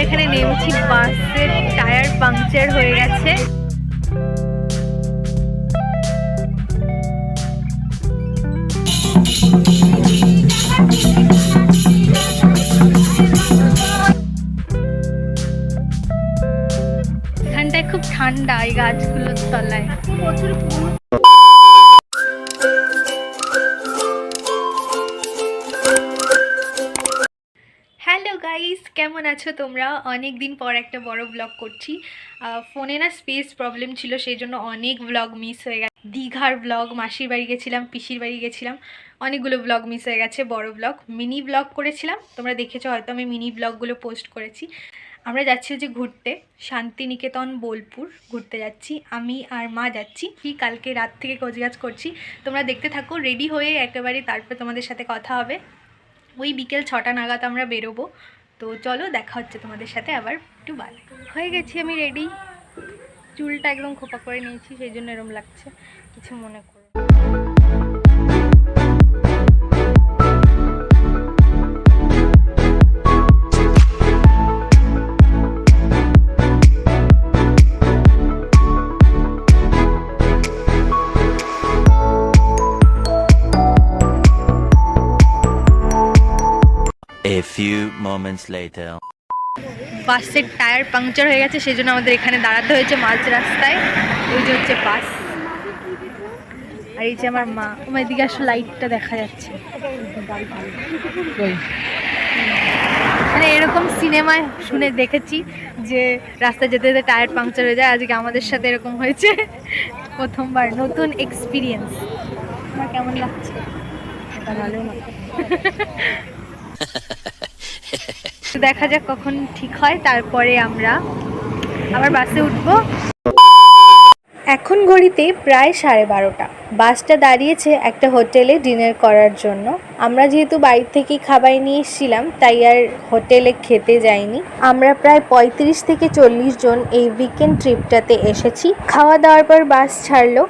এখানে নেমেছি, বাসের টায়ার পাংচার হয়ে গেছে। এখানটায় খুব ঠান্ডা, এই গাছগুলোর তলায় প্রচুর। হ্যালো গাইস, কেমন আছো তোমরা? অনেক দিন পর একটা বড় ব্লগ করছি। ফোনে না স্পেস প্রবলেম ছিল, সেই জন্য অনেক ব্লগ মিস হয়ে গেছে। দীঘার ব্লগ, মাসির বাড়ি গেছিলাম, পিসির বাড়ি গেছিলাম, অনেকগুলো ব্লগ মিস হয়ে গেছে। বড় ব্লগ, মিনি ব্লগ করেছিলাম, তোমরা দেখেছো হয়তো, আমি মিনি ব্লগগুলো পোস্ট করেছি। আমরা যাচ্ছি হচ্ছে ঘুরতে, শান্তিনিকেতন বোলপুর ঘুরতে যাচ্ছি। আমি আর মা যাচ্ছি, কি কালকে রাত থেকে কোচগাছ করছি। তোমরা দেখতে থাকো, রেডি হয়ে একেবারে তারপর তোমাদের সাথে কথা হবে। ওই বিকেল 6টা নাগাদ আমরা বেরোবো। তো চলো, দেখা হচ্ছে তোমাদের সাথে আবার একটু বাদে। হয়ে গেছি আমি রেডি, চুলটা একদম খোপা করে নিয়েছি, সেই জন্য এরম লাগছে, কিছু মনে করো। A few moments later. বাসের টায়ার পাংচার হয়ে গেছে, সেই জন্য আমাদের এখানে দাঁড়াতে হয়েছে মাঝ রাস্তায়। ওই যে হচ্ছে বাস, আর এই যে আমার মা। আমার এদিকে আসলে লাইটটা দেখা যাচ্ছে, মানে এরকম সিনেমায় শুনে দেখেছি যে রাস্তায় যেতে যেতে টায়ার পাংচার হয়ে যায়। আজকে আমাদের সাথে এরকম হয়েছে, প্রথমবার, নতুন এক্সপিরিয়েন্স। আমার কেমন লাগছে? ভালো না। দেখা যাক কখন ঠিক হয়, তারপরে আমরা আবার বাসে উঠবো। এখন ঘড়িতে প্রায় 12:30। বাসটা দাঁড়িয়েছে একটা হোটেলে ডিনার করার জন্য। আমরা যেহেতু বাড়ি থেকেই খাবার নিয়ে এসেছিলাম, তাই আর হোটেলে খেতে যাইনি। আমরা প্রায় 35 থেকে 40 জন এই উইকেন্ড ট্রিপটাতে এসেছি। খাওয়া দাওয়ার পর বাস ছাড়লো।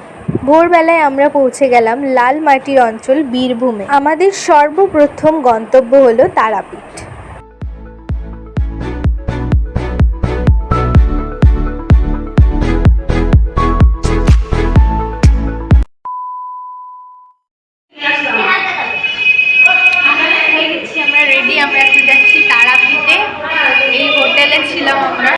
ভোরবেলায় আমরা পৌঁছে গেলাম লাল মাটির অঞ্চল বীরভূমে। আমাদের সর্বপ্রথম গন্তব্য হলো তারাপীঠ। আমরা রেডি, আমরা এখন যাচ্ছি তারাপীঠে। এই হোটেলে ছিলাম আমরা।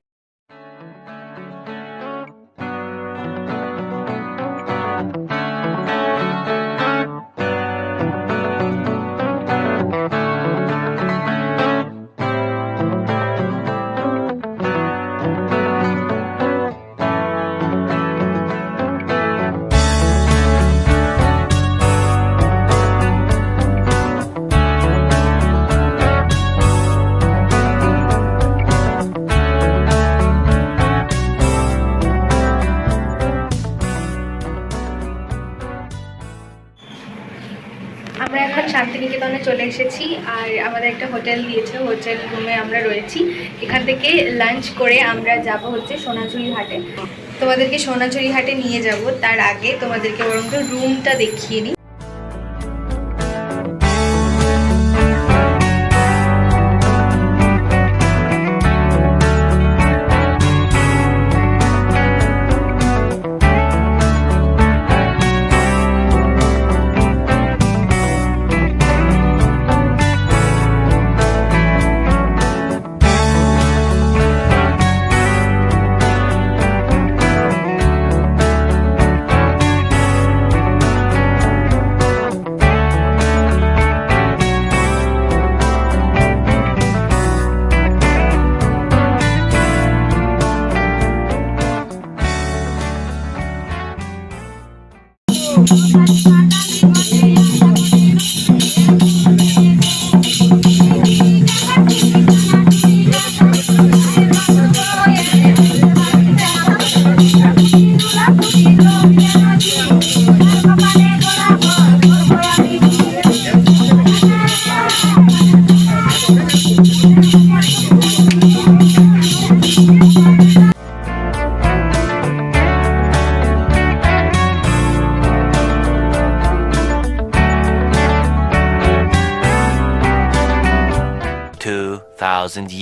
আমরা এখন শান্তিনিকেতনে চলে এসেছি, আর আমাদের একটা হোটেল দিয়েছে, হোটেল রুমে আমরা রয়েছি। এখান থেকে লাঞ্চ করে আমরা যাব হচ্ছে সোনাঝুরি হাটে। তোমাদেরকে সোনাঝুরি হাটে নিয়ে যাব, তার আগে তোমাদেরকে বরং রুমটা দেখিয়ে নিই।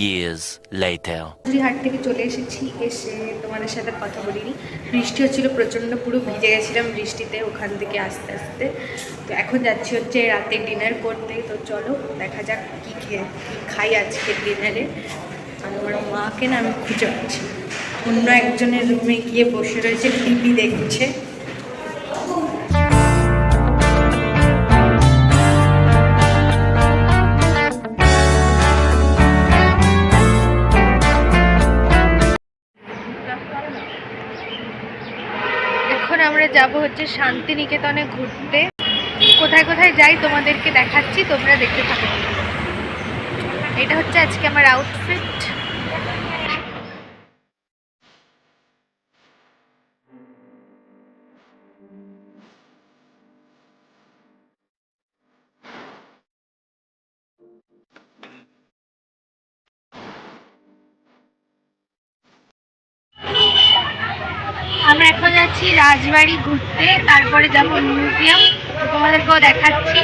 years later. হাট থেকে চলে এসেছি, এসে তোমাদের সাথে কথা বলিনি। বৃষ্টি হচ্ছিল প্রচণ্ড, পুরো ভিজে গেছিলাম বৃষ্টিতে ওখান থেকে আসতে আসতে। তো এখন যাচ্ছি হচ্ছে রাতে ডিনার করতে। তো চলো দেখা যাক কী খাই আজকে ডিনারে। আর আমার মাকে না আমি খুঁজে পাচ্ছি, অন্য একজনের রুমে গিয়ে বসে রয়েছে, টিভি দেখছে। এখন আমরা যাব হচ্ছে শান্তিনিকেতনে ঘুরতে। কোথায় কোথায় যাই তোমাদেরকে দেখাচ্ছি, তোমরা দেখতে থাকো। এটা হচ্ছে আজকে আমার আউটফিট। আমরা এখন যাচ্ছি রাজবাড়ি ঘুরতে, তারপরে যাবো মিউজিয়াম, তোমাদেরকেও দেখাচ্ছি।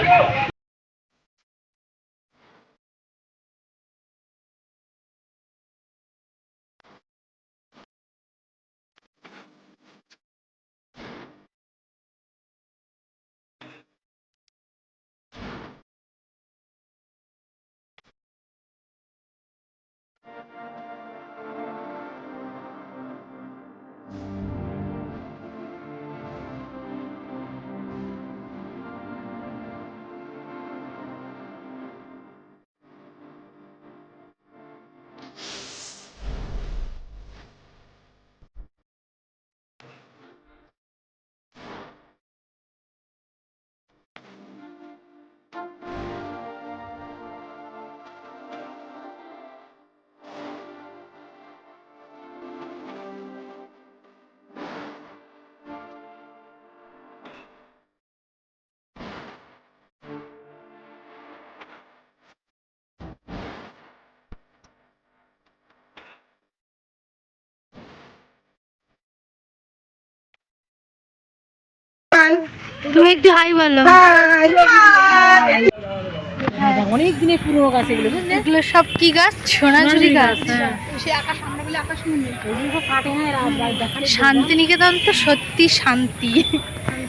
তুমি একটু হাই বলো। অনেক দিনের পুরোনো গাছ এগুলো, এগুলো সব কি গাছ? সোনাঝুরি গাছ। শান্তিনিকেতন তো সত্যি শান্তি,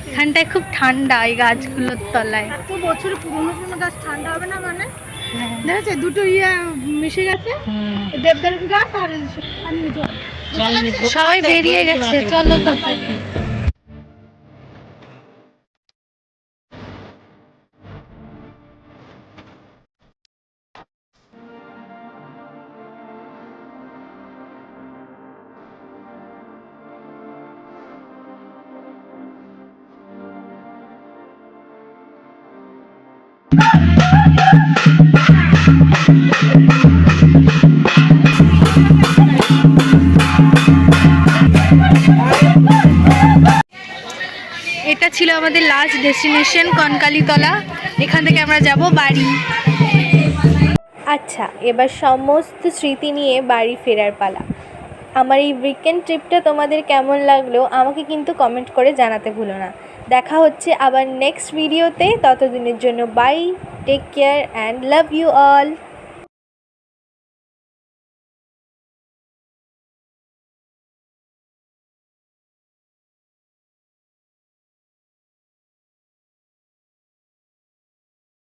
এখানটায় খুব ঠান্ডা এই গাছগুলোর তলায়। এত বছর পুরোনো পুরোনো গাছ, ঠান্ডা হবে না মানে? দেখেছে দুটো মিশে গেছে, দেবদারু গাছ আর সবাই বেরিয়ে গেছে, চলো তো। এটা ছিল আমাদের লাস্ট ডেস্টিনেশন কনকালীতলা। এখান থেকে আমরা যাব বাড়ি। আচ্ছা, এবার সমস্ত স্মৃতি নিয়ে বাড়ি ফেরার পালা। আমার এই উইকেন্ড ট্রিপটা তোমাদের কেমন লাগলো আমাকে কিন্তু কমেন্ট করে জানাতে ভুলো না। দেখা হচ্ছে আবার নেক্সট ভিডিওতে, ততদিনের জন্য bye, take care and love you all.